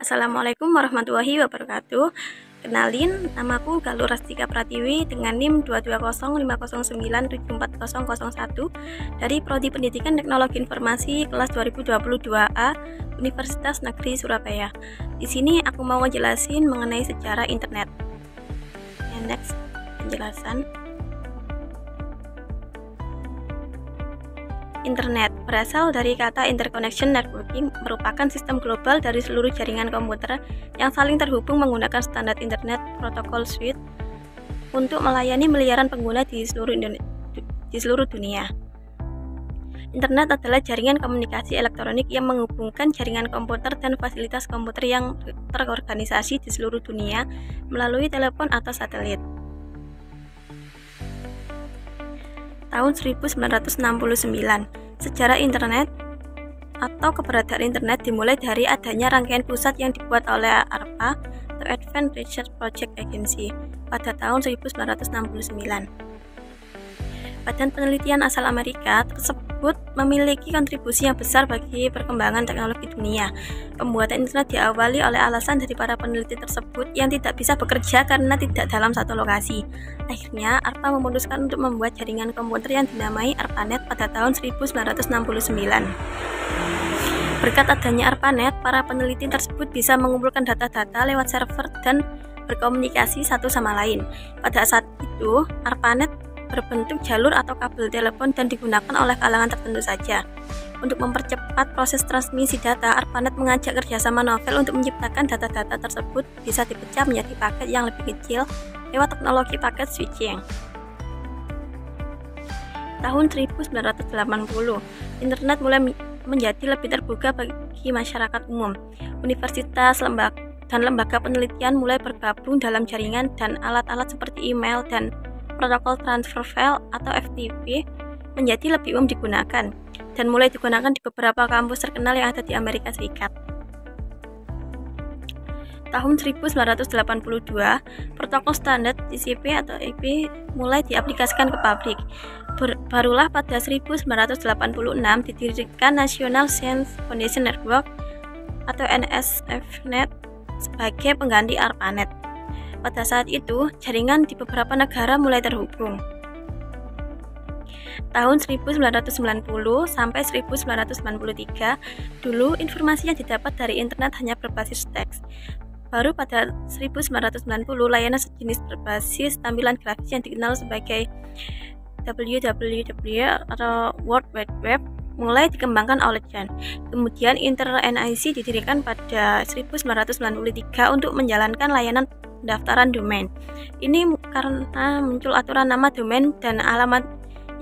Assalamualaikum warahmatullahi wabarakatuh. Kenalin, namaku Galuh Rastika Pratiwi dengan NIM 22050974001 dari Prodi Pendidikan Teknologi Informasi kelas 2022A Universitas Negeri Surabaya. Di sini aku mau ngejelasin mengenai sejarah internet. Next, penjelasan. Internet berasal dari kata interconnection networking, merupakan sistem global dari seluruh jaringan komputer yang saling terhubung menggunakan standar internet protokol suite untuk melayani miliaran pengguna di seluruh dunia. Internet adalah jaringan komunikasi elektronik yang menghubungkan jaringan komputer dan fasilitas komputer yang terorganisasi di seluruh dunia melalui telepon atau satelit. Tahun 1969, sejarah internet atau keberadaan internet dimulai dari adanya rangkaian pusat yang dibuat oleh ARPA atau Advanced Research Project Agency pada tahun 1969. Badan penelitian asal Amerika tersebut memiliki kontribusi yang besar bagi perkembangan teknologi dunia. Pembuatan internet diawali oleh alasan dari para peneliti tersebut yang tidak bisa bekerja karena tidak dalam satu lokasi. Akhirnya, ARPA memutuskan untuk membuat jaringan komputer yang dinamai ARPANET pada tahun 1969. Berkat adanya ARPANET, para peneliti tersebut bisa mengumpulkan data-data lewat server dan berkomunikasi satu sama lain. Pada saat itu, ARPANET berbentuk jalur atau kabel telepon dan digunakan oleh kalangan tertentu saja. Untuk mempercepat proses transmisi data, ARPANET mengajak kerjasama novel untuk menciptakan data-data tersebut bisa dipecah menjadi paket yang lebih kecil lewat teknologi paket switching. Tahun 1980, internet mulai menjadi lebih terbuka bagi masyarakat umum. Universitas, dan lembaga penelitian mulai bergabung dalam jaringan dan alat-alat seperti email dan protokol transfer file atau FTP menjadi lebih umum digunakan dan mulai digunakan di beberapa kampus terkenal yang ada di Amerika Serikat. Tahun 1982, protokol standar TCP atau IP mulai diaplikasikan ke pabrik. Barulah pada 1986 didirikan National Science Foundation Network atau NSFNet sebagai pengganti ARPANET. Pada saat itu, jaringan di beberapa negara mulai terhubung. Tahun 1990 sampai 1993, dulu informasi yang didapat dari internet hanya berbasis teks. Baru pada 1990, layanan sejenis berbasis tampilan grafis yang dikenal sebagai WWW atau World Wide Web mulai dikembangkan oleh John. Kemudian Inter-NIC didirikan pada 1993 untuk menjalankan layanan pendaftaran domain. Ini karena muncul aturan nama domain dan alamat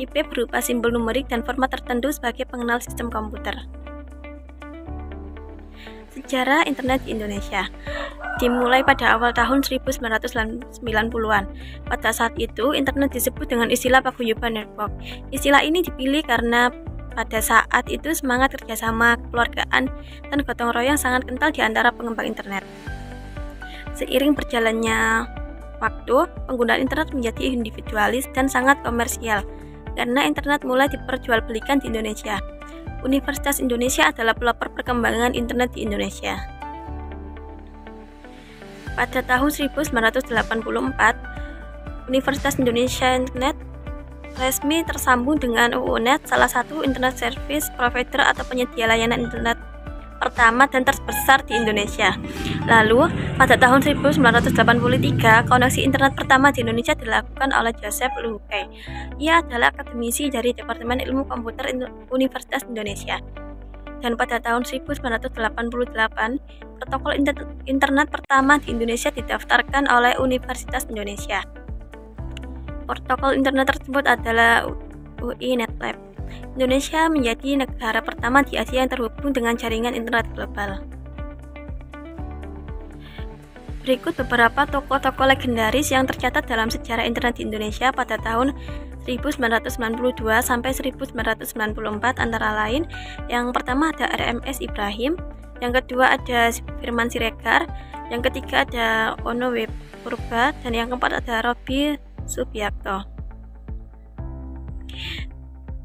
IP berupa simbol numerik dan format tertentu sebagai pengenal sistem komputer. Sejarah internet di Indonesia dimulai pada awal tahun 1990-an. Pada saat itu, internet disebut dengan istilah paguyuban network. Istilah ini dipilih karena pada saat itu semangat kerjasama, kekeluargaan, dan gotong royong sangat kental di antara pengembang internet. Seiring berjalannya waktu, penggunaan internet menjadi individualis dan sangat komersial karena internet mulai diperjualbelikan di Indonesia. Universitas Indonesia adalah pelopor perkembangan internet di Indonesia. Pada tahun 1984, Universitas Indonesia Internet resmi tersambung dengan UUNet, salah satu internet service provider atau penyedia layanan internet pertama dan terbesar di Indonesia. Lalu, pada tahun 1983, koneksi internet pertama di Indonesia dilakukan oleh Joseph Luhukay. Ia adalah akademisi dari Departemen Ilmu Komputer Universitas Indonesia. Dan pada tahun 1988, protokol internet pertama di Indonesia didaftarkan oleh Universitas Indonesia. Protokol internet tersebut adalah UI NetLab. Indonesia menjadi negara pertama di Asia yang terhubung dengan jaringan internet global. Berikut beberapa tokoh-tokoh legendaris yang tercatat dalam sejarah internet di Indonesia pada tahun 1992 sampai 1994, antara lain yang pertama ada RMS Ibrahim, yang kedua ada Firman Siregar, yang ketiga ada Ono W. Purba, dan yang keempat ada Robi Subiakto.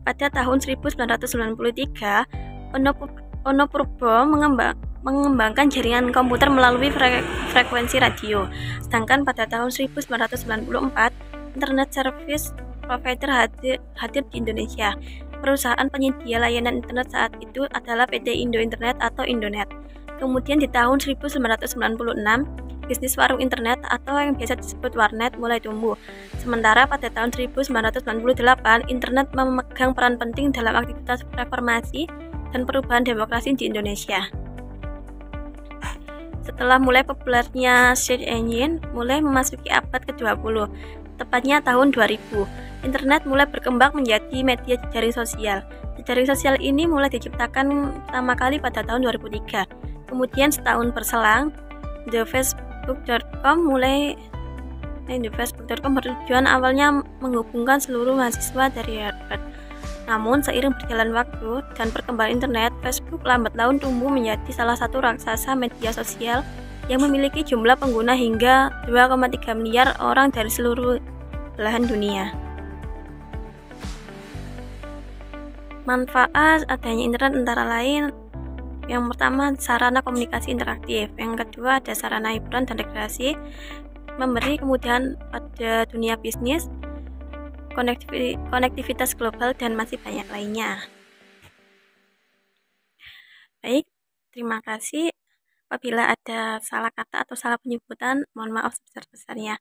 Pada tahun 1993, Ono Purbo mengembangkan jaringan komputer melalui frekuensi radio. Sedangkan pada tahun 1994, Internet Service Provider hadir di Indonesia. Perusahaan penyedia layanan internet saat itu adalah PT Indo Internet atau Indonet. Kemudian di tahun 1996, bisnis warung internet atau yang biasa disebut warnet mulai tumbuh. Sementara pada tahun 1998, internet memegang peran penting dalam aktivitas reformasi dan perubahan demokrasi di Indonesia. Setelah mulai populernya search engine, mulai memasuki abad ke-20, tepatnya tahun 2000, internet mulai berkembang menjadi media jejaring sosial. Jejaring sosial ini mulai diciptakan pertama kali pada tahun 2003. Kemudian setahun berselang, thefacebook.com bertujuan awalnya menghubungkan seluruh mahasiswa dari Harvard. Namun seiring berjalan waktu dan perkembangan internet, Facebook lambat laun tumbuh menjadi salah satu raksasa media sosial yang memiliki jumlah pengguna hingga 2,3 miliar orang dari seluruh belahan dunia. Manfaat adanya internet antara lain, yang pertama sarana komunikasi interaktif, yang kedua ada sarana hiburan dan rekreasi, memberi kemudahan pada dunia bisnis, konektivitas global, dan masih banyak lainnya. Baik, terima kasih. Apabila ada salah kata atau salah penyebutan, mohon maaf sebesar-besarnya.